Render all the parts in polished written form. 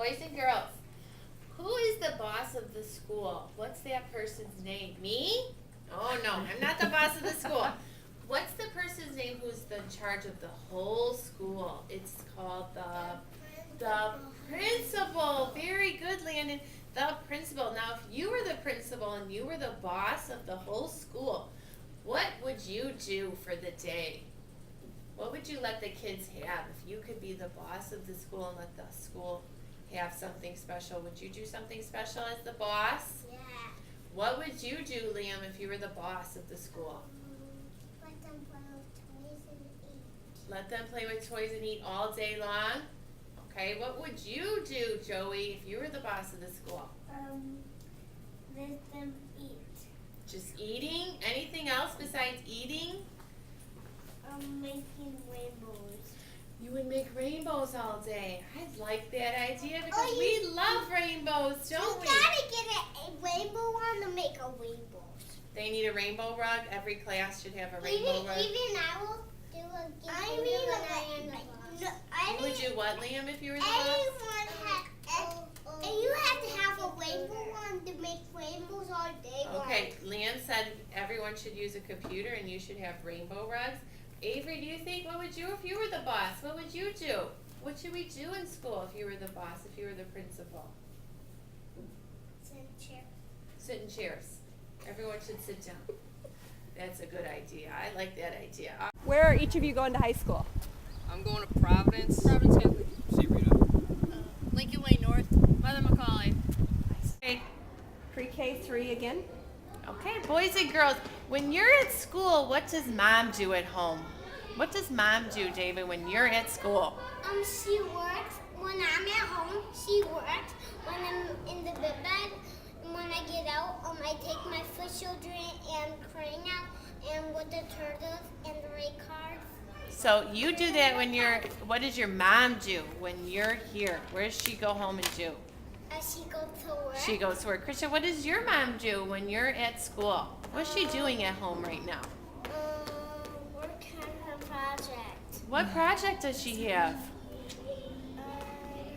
boys and girls, who is the boss of the school? What's that person's name? Me? Oh no, I'm not the boss of the school. What's the person's name who's in charge of the whole school? It's called the principal. Very good, Landon. The principal. Now, if you were the principal and you were the boss of the whole school, what would you do for the day? What would you let the kids have? If you could be the boss of the school and let the school have something special, would you do something special as the boss? Yeah. What would you do, Liam, if you were the boss of the school? Let them play with toys and eat. Let them play with toys and eat all day long? Okay, what would you do, Joey, if you were the boss of the school? Let them eat. Just eating? Anything else besides eating? Making rainbows. You would make rainbows all day. I like that idea because Oh, we love rainbows, don't we? You gotta get a rainbow one to make a rainbow. They need a rainbow rug. Every class should have a rainbow rug. Even I will do a You would do what, Liam, if you were the boss? And you have to have a rainbow one to make rainbows all day long. Okay, Liam said everyone should use a computer and you should have rainbow rugs. Avery, do you think, what would you if you were the boss? What would you do? What should we do in school if you were the boss, if you were the principal? Sit in chair. Sit in chairs. Everyone should sit down. That's a good idea. I like that idea. Where are each of you going to high school? I'm going to Providence. Providence Catholic. St. Rita. Lincoln Way North, Mother Macaulay. Okay. Pre-K 3 again? Okay, boys and girls, when you're at school, what does mom do at home? What does mom do, David, when you're at school? She works when I'm at home. She works when I'm in the bed. And when I get out, I take my foot children and crane out and with the turtles and the red cards. So you do that when what does your mom do when you're here? Where does she go home and do? She goes to work. She goes to work. Christian, what does your mom do when you're at school? What's she doing at home right now? Work on her project. What project does she have?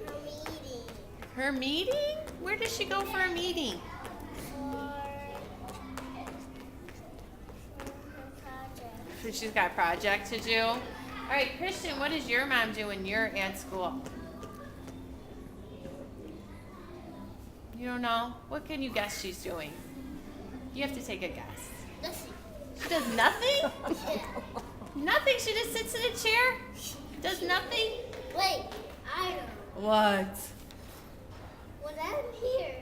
Her meeting. Her meeting? Where does she go for a meeting? For her project. She's got a project to do. All right, Christian, what does your mom do when you're at school? You don't know? What can you guess she's doing? You have to take a guess. Listen. She does nothing? Nothing? She just sits in a chair? Does nothing? Wait, I know. What? When I'm here,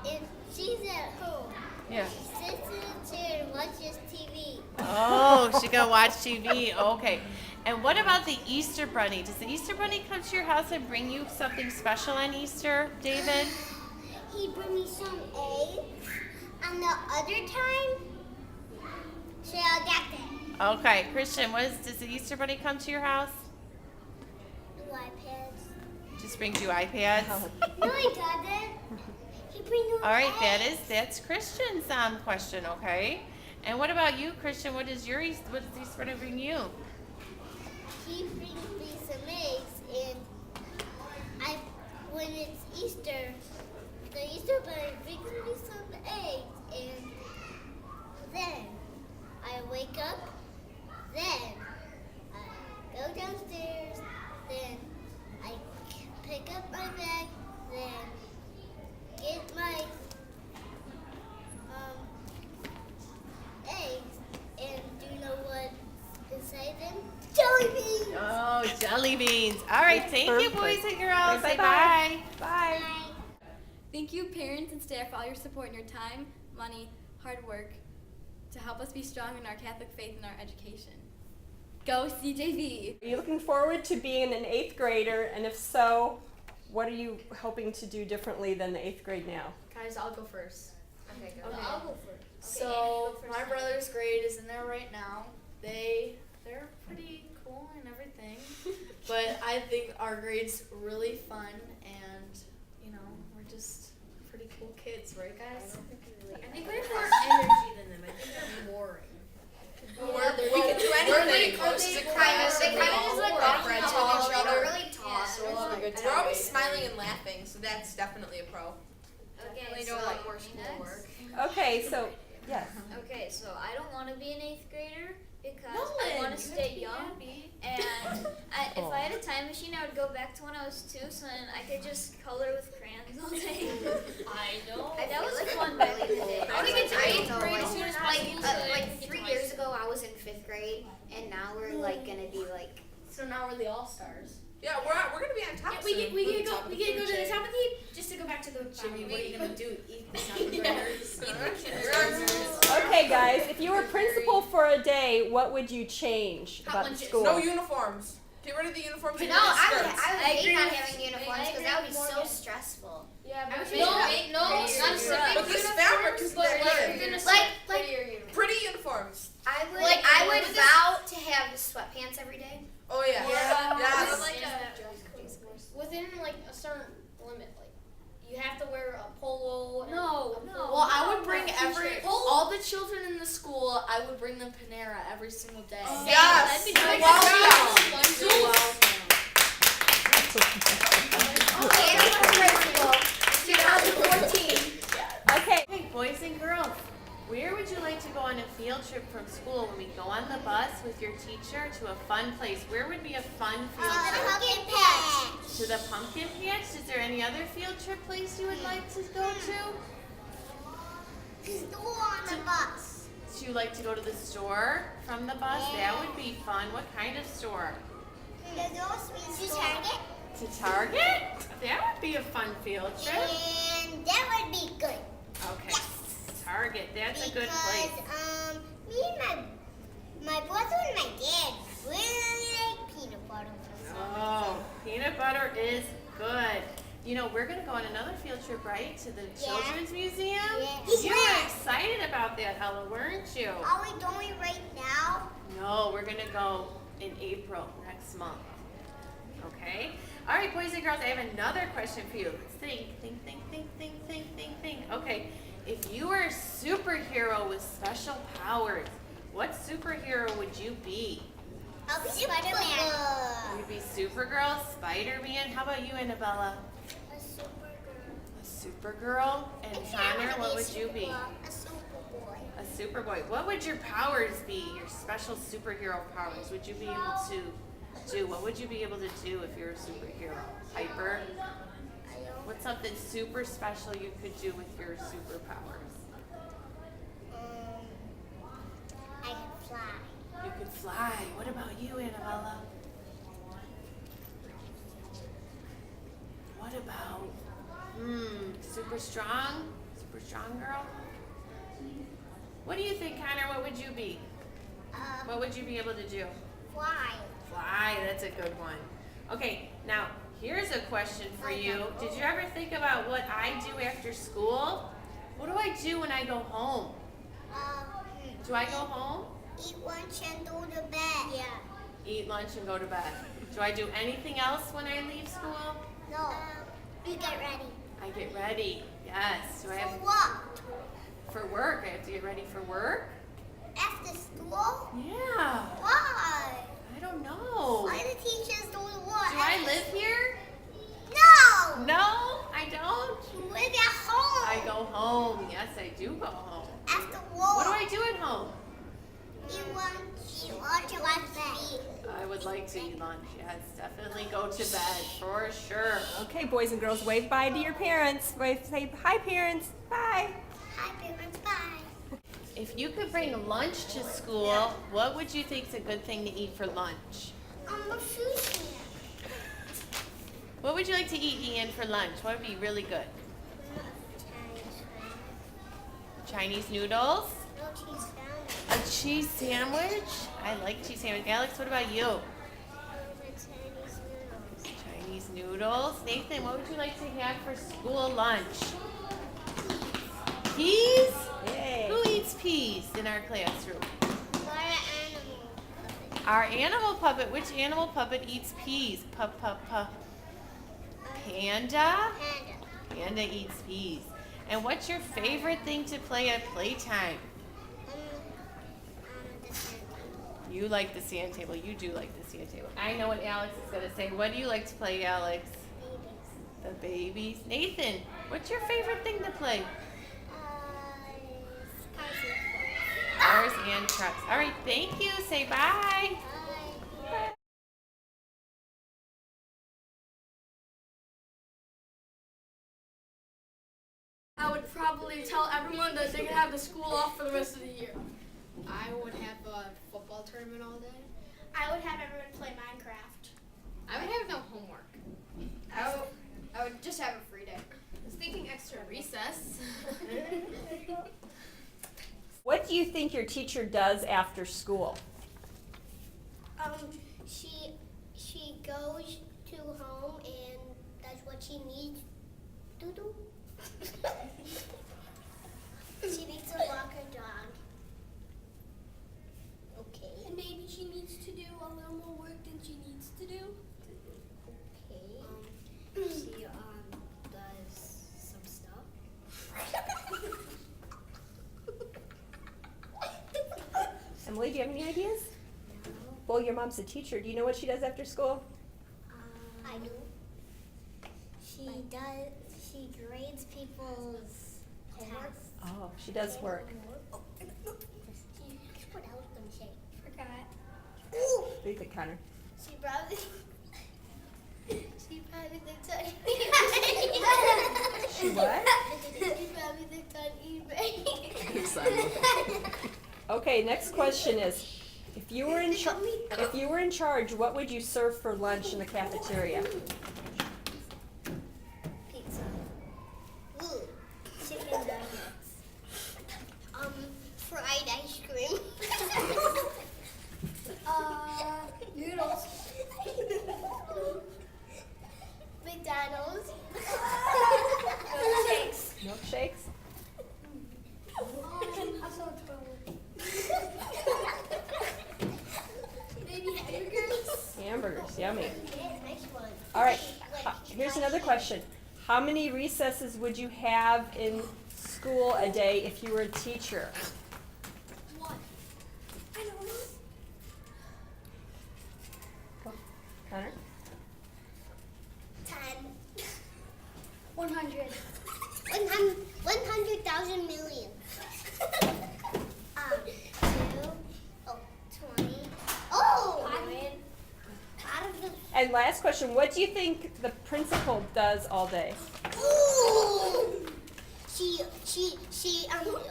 and she's at home, Yeah. she sits in a chair and watches TV. Oh, she gonna watch TV. Okay. And what about the Easter Bunny? Does the Easter Bunny come to your house and bring you something special on Easter, David? He brought me some eggs. And the other time, she got that. Okay, Christian, does the Easter Bunny come to your house? New iPads. Just brings you iPads? No, he doesn't. He brings new All right, eggs. that's Christian's question, okay? And what about you, Christian? What does the Easter Bunny bring you? He brings me some eggs, and when it's Easter, the Easter Bunny brings me some eggs, and then I wake up, then I go downstairs, then I pick up my bag, then get my eggs, and do you know what inside them? Jelly beans! Oh, jelly beans. All right, thank you, boys and girls. Say Bye-bye. bye. Bye. Thank you, parents and staff, for all your support and your time, money, hard work to help us be strong in our Catholic faith and our education. Go CJV! Are you looking forward to being an 8th grader? And if so, what are you hoping to do differently than the 8th grade now? Guys, I'll go first. Okay, go. Okay. I'll go first. So my brother's grade is in there right now. They're pretty cool and everything, but I think our grade's really fun, and we're just pretty cool kids, right, guys? I think we have more energy than them. I think they're boring. We can do anything. We're really close to kind of They kind of just like walk friends tall. with each They're other. really tall, so we'll have a good time. We're always smiling and laughing, so that's definitely a pro. Okay, Don't so like more schoolwork. Okay, so yes. okay, so I don't want to be an 8th grader because I Nolan, want to you stay have young. to be And if I had a time machine, I would go back to when I was 2, so then I could just color with crayons all day. I know. That was fun back in the day. I think it's Eighth eighth grade grade as soon as like 3 years ago, I was in 5th grade, and now we're like gonna be like. So now we're the all stars. Yeah, we're gonna be on top We soon. get to go to the top of the heap just to go back to the Jimmy, bottom. what are you gonna do? Eat the seventh graders? Okay, guys, if you were principal for a day, what would you change Hot about the lunches. school? No uniforms. Get rid of the uniforms. and No, get rid of I would skirts. hate not agree having with- uniforms I because agree that would be with so Morgan. stressful. Yeah, I but would no, say no, prettier not uniforms. specific But this fabric is but good. you're gonna Like Pretty uniforms. I would Like, I what would is vow to have sweatpants every day. Oh yeah. Yes. Like within like a certain limit, like you have to wear a polo. And No, a no. polo. Well, I would bring T-shirt. all the children in the school. I would bring them Panera every single day. Yes. that'd be You're nice. welcome. You're welcome. Okay, I'm a principal. 2014. Okay. Hey, boys and girls, where would you like to go on a field trip from school when we go on the bus with your teacher to a fun place? Where would be a fun field trip? Pumpkin patch. To the pumpkin patch? Is there any other field trip place you would like to go to? School on the bus. Do you like to go to the store from the bus? That would be fun. What kind of store? To Target. To Target? That would be a fun field trip. And that would be good. Okay. Target, that's a good place. Because me and my brother and my dad really like peanut butter. Oh, peanut butter is good. You know, we're going to go on another field trip, right? To the Children's Museum? Yeah. You were excited about that, Ella, weren't you? Are we going right now? No, we're going to go in April next month. Okay? All right, boys and girls, I have another question for you. Think. Okay, if you were a superhero with special powers, what superhero would you be? I'll be Spider-Man. You'd be Supergirl, Spider-Man. How about you, Annabella? A Supergirl. A Supergirl? And Connor, what would you be? A Superboy. A Superboy. What would your powers be? Your special superhero powers? Would you be able to do? What would you be able to do if you're a superhero? Hyper? What's something super special you could do with your superpowers? I can fly. You could fly. What about you, Annabella? What about, super strong? Super strong girl? What do you think, Connor? What would you be? What would you be able to do? Fly. Fly, that's a good one. Okay, now here's a question for you. Did you ever think about what I do after school? What do I do when I go home? Do I go home? Eat lunch and go to bed. Yeah. Eat lunch and go to bed. Do I do anything else when I leave school? No. You get ready. I get ready. Yes. Do I For have what? for work? I have to get ready for work? After school? Yeah. Why? I don't know. Why the teachers don't want? Do I live here? No. No, I don't. You live at home. I go home. Yes, I do go home. After work. What do I do at home? Eat lunch and watch TV. I would like to eat lunch. Yes, definitely go to bed for sure. Okay, boys and girls, wave bye to your parents. Say hi, parents. Bye. Hi, parents. Bye. If you could bring lunch to school, what would you think is a good thing to eat for lunch? A sushi. What would you like to eat, Ian, for lunch? What would be really good? Chinese noodles? No cheese sandwich. A cheese sandwich? I like cheese sandwich. Alex, what about you? Chinese noodles. Chinese noodles. Nathan, what would you like to have for school lunch? Peas? Yay. Who eats peas in our classroom? What animal? Our animal puppet. Which animal puppet eats peas? Panda? Panda. Panda eats peas. And what's your favorite thing to play at playtime? The sand. You like the sand table. You do like the sand table. I know what Alex is going to say. What do you like to play, Alex? The babies. Nathan, what's your favorite thing to play? Cars and trucks. All right, thank you. Say bye. I would probably tell everyone that they can have the school off for the rest of the year. I would have a football tournament all day. I would have everyone play Minecraft. I would have no homework. I would just have a free day. I was thinking extra recess. What do you think your teacher does after school? She goes to home and does what she needs to do. She needs to walk her dog. Okay. And maybe she needs to do a little more work than she needs to do. Okay. She does some stuff. Emily, do you have any ideas? No. Well, your mom's a teacher. Do you know what she does after school? I do. She grades people's tests. Oh, she does work. What else did she say? Forgot. What do you think, Connor? She probably thinks on She what? She probably thinks on eBay. Okay, next question is, if you were in charge, what would you serve for lunch in the cafeteria? Pizza. Chicken nuggets. Fried ice cream. Noodles. McDonald's. Milkshakes? Maybe hamburgers. Hamburgers, yummy. Nice one. All right, here's another question. How many recesses would you have in school a day if you were a teacher? One. I don't know. Connor? 10. 100. 100,000 million. 20. Oh! Out of the. And last question, what do you think the principal does all day? Ooh! She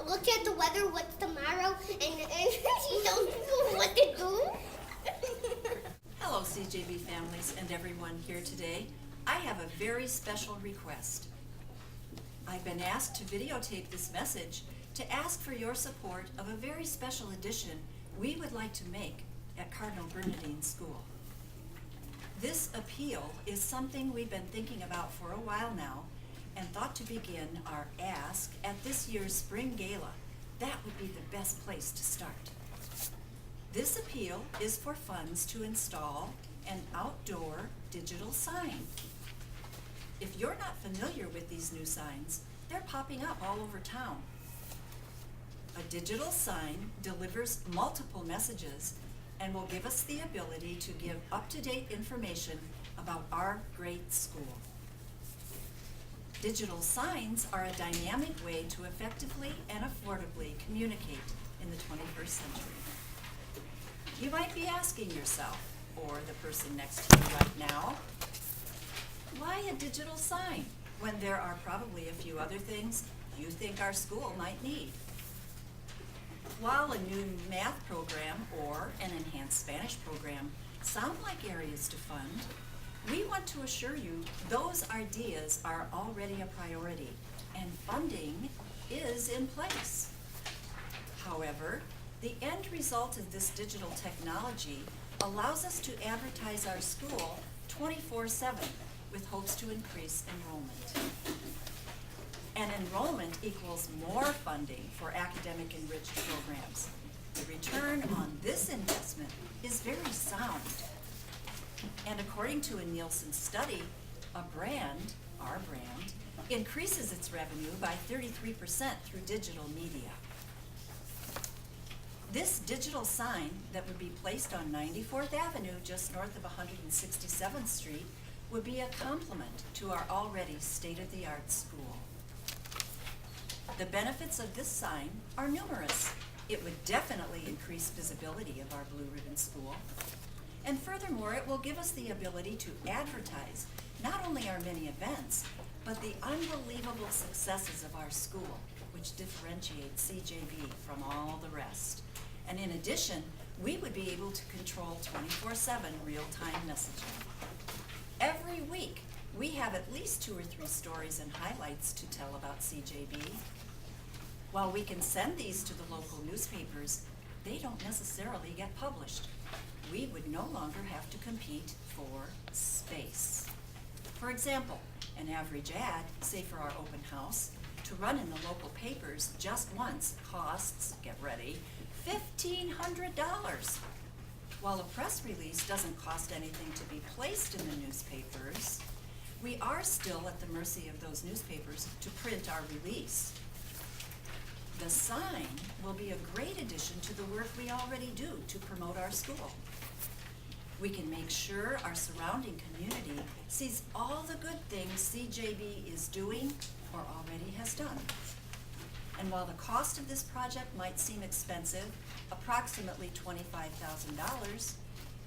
looks at the weather, what's tomorrow, and she don't know what to do. Hello, CJB families and everyone here today. I have a very special request. I've been asked to videotape this message to ask for your support of a very special addition we would like to make at Cardinal Bernardine School. This appeal is something we've been thinking about for a while now and thought to begin our ask at this year's spring gala. That would be the best place to start. This appeal is for funds to install an outdoor digital sign. If you're not familiar with these new signs, they're popping up all over town. A digital sign delivers multiple messages and will give us the ability to give up-to-date information about our great school. Digital signs are a dynamic way to effectively and affordably communicate in the 21st century. You might be asking yourself, or the person next to you right now, why a digital sign when there are probably a few other things you think our school might need? While a new math program or an enhanced Spanish program sound like areas to fund, we want to assure you those ideas are already a priority and funding is in place. However, the end result of this digital technology allows us to advertise our school 24/7 with hopes to increase enrollment. And enrollment equals more funding for academic enriched programs. The return on this investment is very sound. And according to a Nielsen study, a brand, our brand, increases its revenue by 33% through digital media. This digital sign that would be placed on 94th Avenue, just north of 167th Street, would be a complement to our already state-of-the-art school. The benefits of this sign are numerous. It would definitely increase visibility of our Blue Ribbon School. And furthermore, it will give us the ability to advertise not only our many events, but the unbelievable successes of our school, which differentiates CJB from all the rest. And in addition, we would be able to control 24/7 real-time messaging. Every week, we have at least 2 or 3 stories and highlights to tell about CJB. While we can send these to the local newspapers, they don't necessarily get published. We would no longer have to compete for space. For example, an average ad, say for our open house, to run in the local papers just once costs, get ready, $1,500. While a press release doesn't cost anything to be placed in the newspapers, we are still at the mercy of those newspapers to print our release. The sign will be a great addition to the work we already do to promote our school. We can make sure our surrounding community sees all the good things CJB is doing or already has done. And while the cost of this project might seem expensive, approximately $25,000,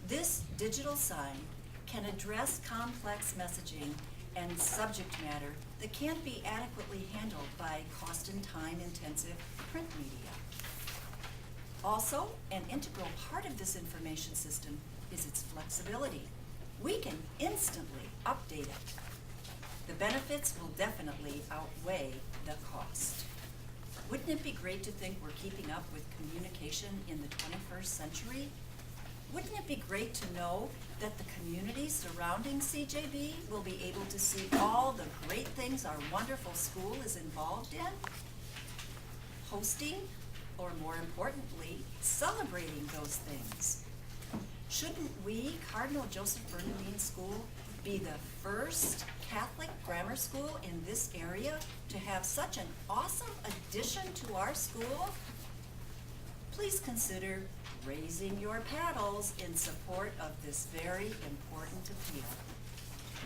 this digital sign can address complex messaging and subject matter that can't be adequately handled by cost and time-intensive print media. Also, an integral part of this information system is its flexibility. We can instantly update it. The benefits will definitely outweigh the cost. Wouldn't it be great to think we're keeping up with communication in the 21st century? Wouldn't it be great to know that the community surrounding CJB will be able to see all the great things our wonderful school is involved in? Hosting, or more importantly, celebrating those things. Shouldn't we, Cardinal Joseph Bernardine School, be the first Catholic grammar school in this area to have such an awesome addition to our school? Please consider raising your paddles in support of this very important appeal.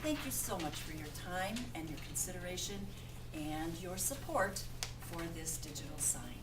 Thank you so much for your time and your consideration and your support for this digital sign.